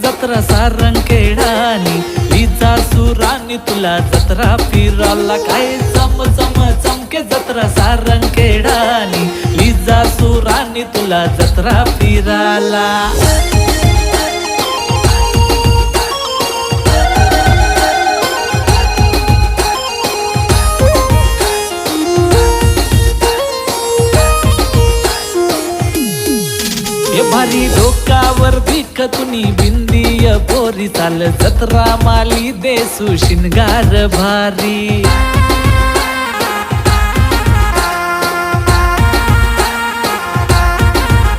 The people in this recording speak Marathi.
जत्रा सारंगखेडानी लिजा सुरानी तुला जत्रा फिराला काय चम चम चमके जत्रा सारंगखेडानी लिजा सुरानी तुला जत्रा फिराला। भारी डोकावर भीक तुनी बिंदीय पोरी चाल जत्रा माली देसू शिनगार भारी।